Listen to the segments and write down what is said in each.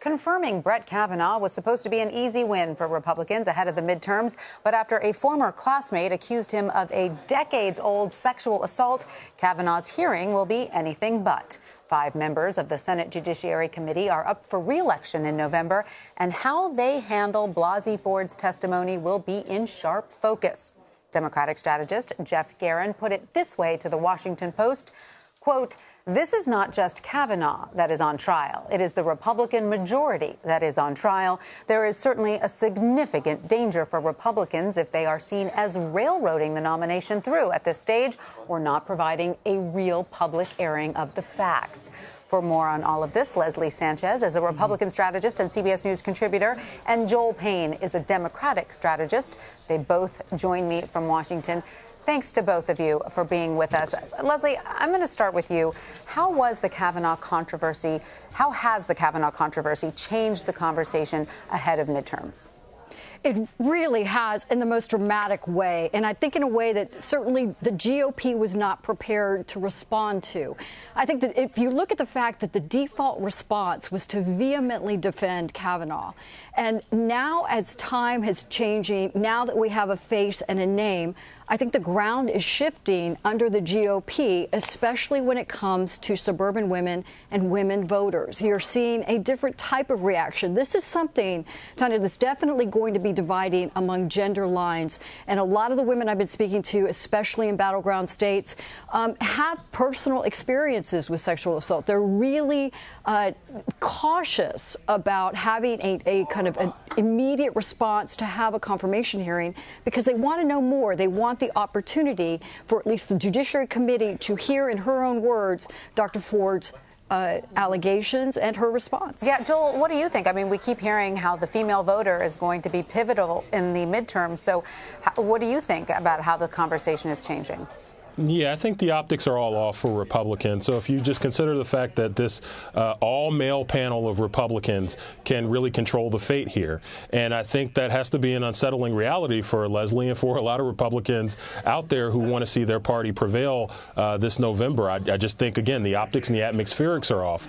Confirming Brett Kavanaugh was supposed to be an easy win for Republicans ahead of the midterms, but after a former classmate accused him of a decades-old sexual assault, Kavanaugh's hearing will be anything but. 5 members of the Senate Judiciary Committee are up for re-election in November, and how they handle Blasey Ford's testimony will be in sharp focus. Democratic strategist Jeff Garin put it this way to the Washington Post, quote, "This is not just Kavanaugh that is on trial. It is the Republican majority that is on trial. There is certainly a significant danger for Republicans if they are seen as railroading the nomination through at this stage or not providing a real public airing of the facts." For more on all of this, Leslie Sanchez is a Republican strategist and CBS News contributor, and Joel Payne is a Democratic strategist. They both join me from Washington. Thanks to both of you for being with us. Leslie, I'm going to start with you. How has the Kavanaugh controversy changed the conversation ahead of midterms? It really has, in the most dramatic way, and I think in a way that certainly the GOP was not prepared to respond to. I think that if you look at the fact that the default response was to vehemently defend Kavanaugh, and now as time is changing, now that we have a face and a name, I think the ground is shifting under the GOP, especially when it comes to suburban women and women voters. You're seeing a different type of reaction. This is something, Tanya, that's definitely going to be dividing among gender lines. And a lot of the women I've been speaking to, especially in battleground states, have personal experiences with sexual assault. They're really cautious about having a kind of an immediate response to have a confirmation hearing because they want to know more. They want the opportunity for at least the Judiciary Committee to hear in her own words Dr. Ford's allegations and her response. Yeah, Joel, what do you think? I mean, we keep hearing how the female voter is going to be pivotal in the midterms. So what do you think about how the conversation is changing? Yeah, I think the optics are all off for Republicans. So if you just consider the fact that this all-male panel of Republicans can really control the fate here. And I think that has to be an unsettling reality for Leslie and for a lot of Republicans out there who want to see their party prevail this November. I just think, again, the optics and the atmospherics are off.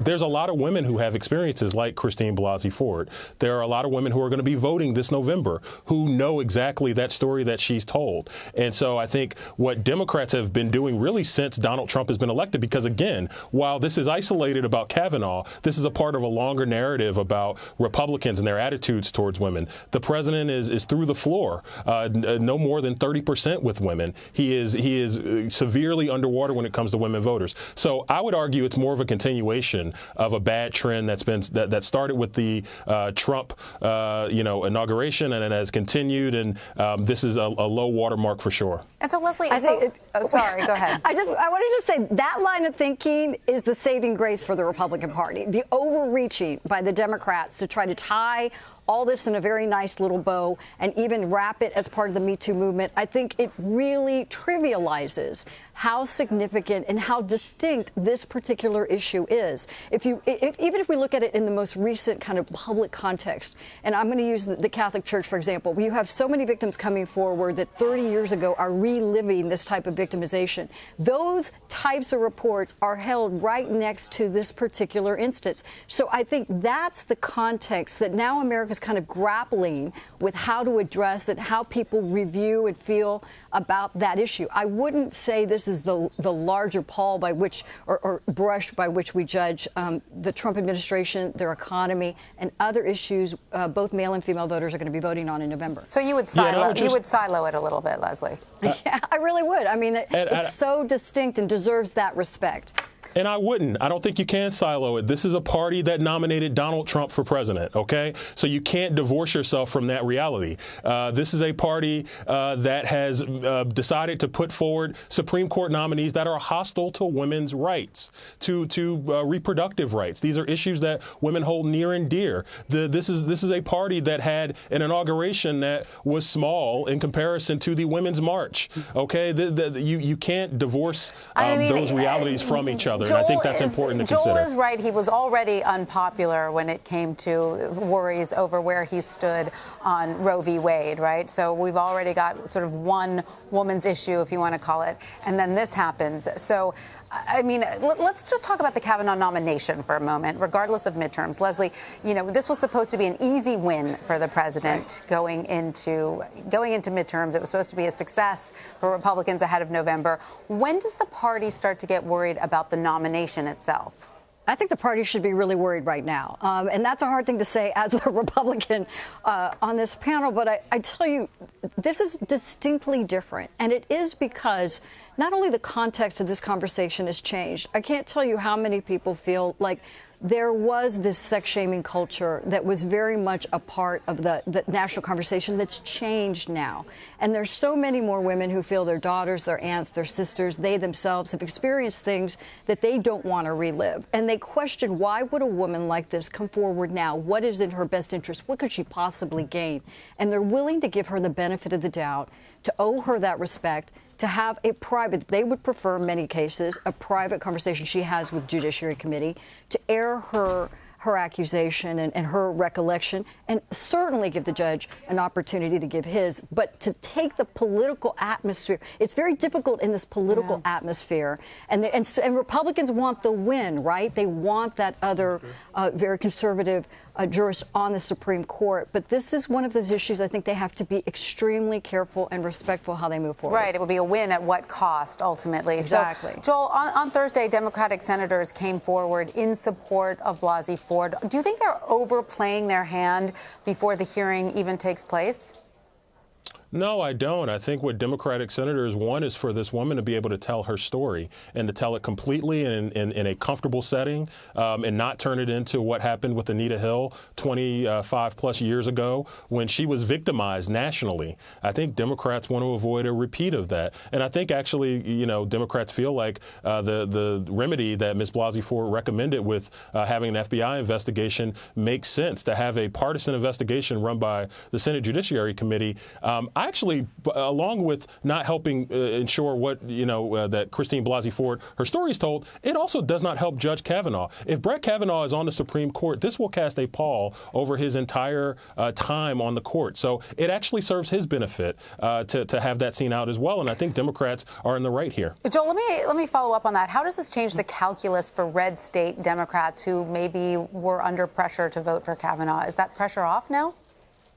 There's a lot of women who have experiences like Christine Blasey Ford. There are a lot of women who are going to be voting this November who know exactly that story that she's told. And so I think what Democrats have been doing really since Donald Trump has been elected, because, again, while this is isolated about Kavanaugh, this is a part of a longer narrative about Republicans and their attitudes towards women. The president is through the floor, no more than 30% with women. He is severely underwater when it comes to women voters. So I would argue it's more of a continuation of a bad trend that started with the Trump inauguration, and it has continued, and this is a low watermark for sure. And so, Leslie, sorry, go ahead. I wanted to say that line of thinking is the saving grace for the Republican Party. The overreaching by the Democrats to try to tie all this in a very nice little bow and even wrap it as part of the Me Too movement, I think it really trivializes how significant and how distinct this particular issue is. Even if we look at it in the most recent kind of public context, and I'm going to use the Catholic Church, for example, where you have so many victims coming forward that 30 years ago are reliving this type of victimization. Those types of reports are held right next to this particular instance. So I think that's the context that now America's kind of grappling with how to address it, how people review and feel about that issue. I wouldn't say this is the larger pall by which, or brush by which we judge the Trump administration, their economy, and other issues both male and female voters are going to be voting on in November. So you would silo it a little bit, Leslie. Yeah, I really would. I mean, it's so distinct and deserves that respect. And I wouldn't. I don't think you can silo it. This is a party that nominated Donald Trump for president, okay? So you can't divorce yourself from that reality. This is a party that has decided to put forward Supreme Court nominees that are hostile to women's rights, to reproductive rights. These are issues that women hold near and dear. This is a party that had an inauguration that was small in comparison to the Women's March, okay? You can't divorce those realities from each other. And I think that's important to consider. Joel is right. He was already unpopular when it came to worries over where he stood on Roe v. Wade, right? So we've already got sort of one woman's issue, if you want to call it, and then this happens. So I mean, let's just talk about the Kavanaugh nomination for a moment, regardless of midterms. Leslie, you know, this was supposed to be an easy win for the president going into midterms. It was supposed to be a success for Republicans ahead of November. When does the party start to get worried about the nomination itself? I think the party should be really worried right now. And that's a hard thing to say as a Republican on this panel. But I tell you, this is distinctly different. And it is because not only the context of this conversation has changed. I can't tell you how many people feel like there was this sex-shaming culture that was very much a part of the national conversation that's changed now. And there's so many more women who feel their daughters, their aunts, their sisters, they themselves have experienced things that they don't want to relive. And they question, why would a woman like this come forward now? What is in her best interest? What could she possibly gain? And they're willing to give her the benefit of the doubt, to owe her that respect, to have a private, they would prefer in many cases, a private conversation she has with Judiciary Committee, to air her accusation and her recollection, and certainly give the judge an opportunity to give his. But to take the political atmosphere, it's very difficult in this political atmosphere. And Republicans want the win, right? They want that other very conservative jurist on the Supreme Court. But this is one of those issues I think they have to be extremely careful and respectful how they move forward. Right. It will be a win at what cost, ultimately. Exactly. So, Joel, on Thursday, Democratic senators came forward in support of Blasey Ford. Do you think they're overplaying their hand before the hearing even takes place? No, I don't. I think what Democratic senators want is for this woman to be able to tell her story and to tell it completely in a comfortable setting and not turn it into what happened with Anita Hill 25 plus years ago when she was victimized nationally. I think Democrats want to avoid a repeat of that. And I think actually, you know, Democrats feel like the remedy that Ms. Blasey Ford recommended with having an FBI investigation makes sense, to have a partisan investigation run by the Senate Judiciary Committee. I actually, along with not helping ensure what, you know, that Christine Blasey Ford, her story is told, it also does not help Judge Kavanaugh. If Brett Kavanaugh is on the Supreme Court, this will cast a pall over his entire time on the court. So it actually serves his benefit to have that seen out as well. And I think Democrats are in the right here. Joel, let me follow up on that. How does this change the calculus for red state Democrats who maybe were under pressure to vote for Kavanaugh? Is that pressure off now?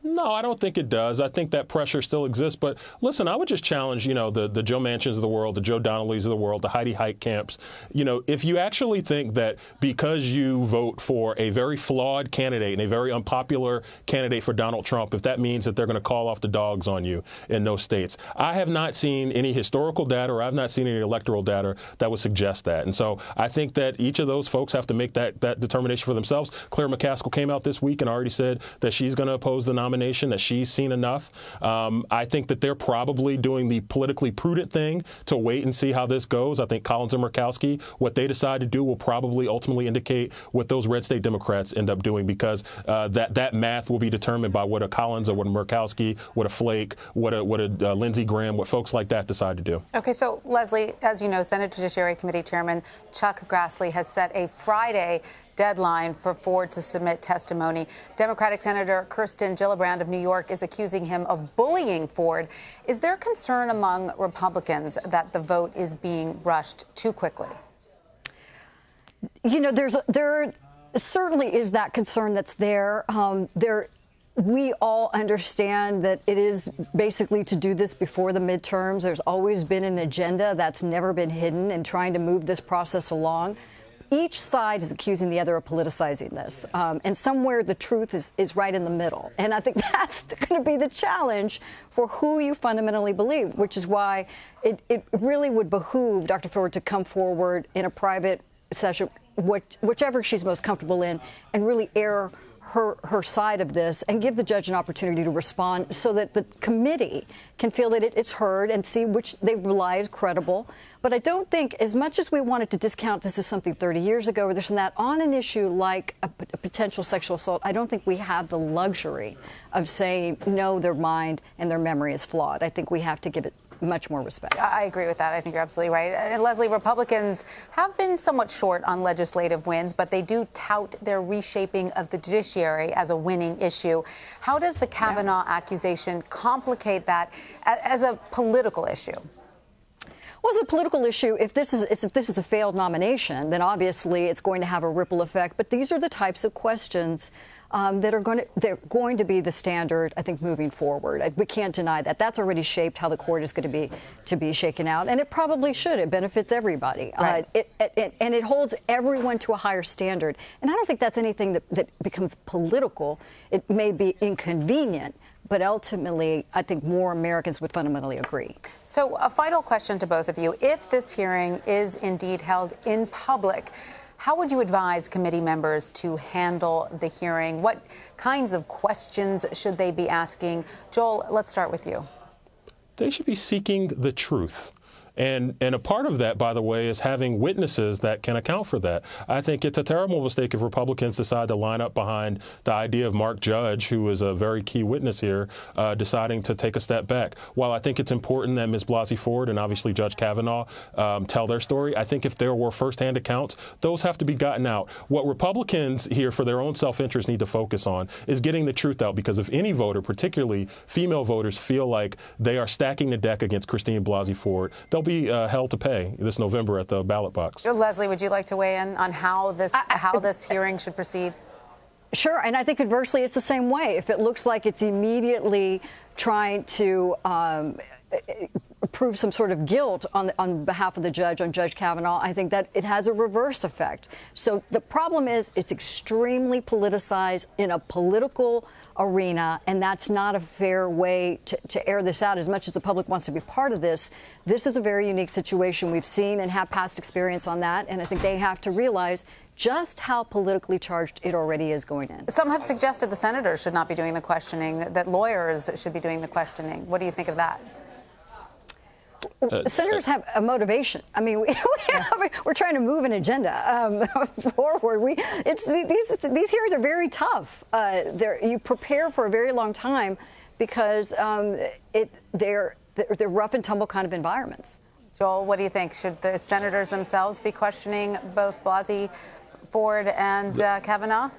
No, I don't think it does. I think that pressure still exists. But listen, I would just challenge, you know, the Joe Manchins of the world, the Joe Donnellys of the world, the Heidi Heitkamps. You know, if you actually think that because you vote for a very flawed candidate and a very unpopular candidate for Donald Trump, if that means that they're going to call off the dogs on you in those states. I have not seen any historical data, or I've not seen any electoral data that would suggest that. And so I think that each of those folks have to make that determination for themselves. Claire McCaskill came out this week and already said that she's going to oppose the nomination, that she's seen enough. I think that they're probably doing the politically prudent thing to wait and see how this goes. I think Collins and Murkowski, what they decide to do will probably ultimately indicate what those red state Democrats end up doing, because that math will be determined by what a Collins or what a Murkowski, what a Flake, what a Lindsey Graham, what folks like that decide to do. Okay, so Leslie, as you know, Senate Judiciary Committee Chairman Chuck Grassley has set a Friday deadline for Ford to submit testimony. Democratic Senator Kirsten Gillibrand of New York is accusing him of bullying Ford. Is there concern among Republicans that the vote is being rushed too quickly? You know, there certainly is that concern that's there. We all understand that it is basically to do this before the midterms. There's always been an agenda that's never been hidden in trying to move this process along. Each side is accusing the other of politicizing this, and somewhere the truth is right in the middle. And I think that's going to be the challenge for who you fundamentally believe, which is why it really would behoove Dr. Ford to come forward in a private session, whichever she's most comfortable in, and really air her side of this and give the judge an opportunity to respond so that the committee can feel that it's heard and see which they rely as credible. But I don't think, as much as we wanted to discount this as something 30 years ago or this and that, on an issue like a potential sexual assault, I don't think we have the luxury of saying, no, their mind and their memory is flawed. I think we have to give it much more respect. I agree with that. I think you're absolutely right. And Leslie, Republicans have been somewhat short on legislative wins, but they do tout their reshaping of the judiciary as a winning issue. How does the Kavanaugh accusation complicate that as a political issue? Well, it's a political issue. If this is a failed nomination, then obviously it's going to have a ripple effect. But these are the types of questions they're going to be the standard, I think, moving forward. We can't deny that. That's already shaped how the court is going to be shaken out, and it probably should. It benefits everybody, right. And it holds everyone to a higher standard. And I don't think that's anything that becomes political. It may be inconvenient, but ultimately, I think more Americans would fundamentally agree. So, a final question to both of you: if this hearing is indeed held in public, how would you advise committee members to handle the hearing? What kinds of questions should they be asking? Joel, let's start with you. They should be seeking the truth. And a part of that, by the way, is having witnesses that can account for that. I think it's a terrible mistake if Republicans decide to line up behind the idea of Mark Judge, who is a very key witness here, deciding to take a step back. While I think it's important that Ms. Blasey Ford and obviously Judge Kavanaugh tell their story, I think if there were firsthand accounts, those have to be gotten out. What Republicans here, for their own self-interest, need to focus on is getting the truth out, because if any voter, particularly female voters, feel like they are stacking the deck against Christine Blasey Ford, they'll be hell to pay this November at the ballot box. Leslie, would you like to weigh in on how this hearing should proceed? Sure, and I think conversely it's the same way. If it looks like it's immediately trying to prove some sort of guilt on behalf of the judge, on Judge Kavanaugh, I think that it has a reverse effect. So the problem is it's extremely politicized in a political arena, and that's not a fair way to air this out. As much as the public wants to be part of this, this is a very unique situation. We've seen and have past experience on that, and I think they have to realize just how politically charged it already is going in. Some have suggested the senators should not be doing the questioning, that lawyers should be doing the questioning. What do you think of that? Senators have a motivation. I mean, we're trying to move an agenda forward. These hearings are very tough. You prepare for a very long time because they're rough and tumble kind of environments. Joel, what do you think? Should the senators themselves be questioning both Blasey Ford and Kavanaugh?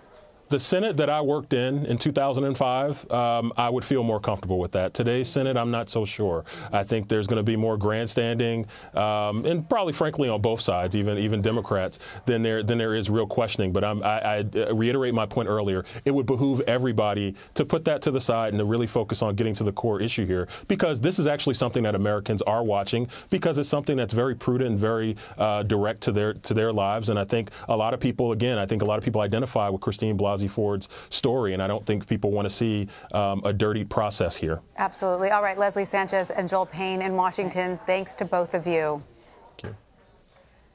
The Senate that I worked in 2005, I would feel more comfortable with that. Today's Senate, I'm not so sure. I think there's going to be more grandstanding, and probably, frankly, on both sides, even Democrats, than there is real questioning. But I reiterate my point earlier. It would behoove everybody to put that to the side and to really focus on getting to the core issue here, because this is actually something that Americans are watching, because it's something that's very prudent and very direct to their lives. And I think a lot of people, identify with Christine Blasey Ford's story, and I don't think people want to see a dirty process here. Absolutely. All right, Leslie Sanchez and Joel Payne in Washington, thanks to both of you.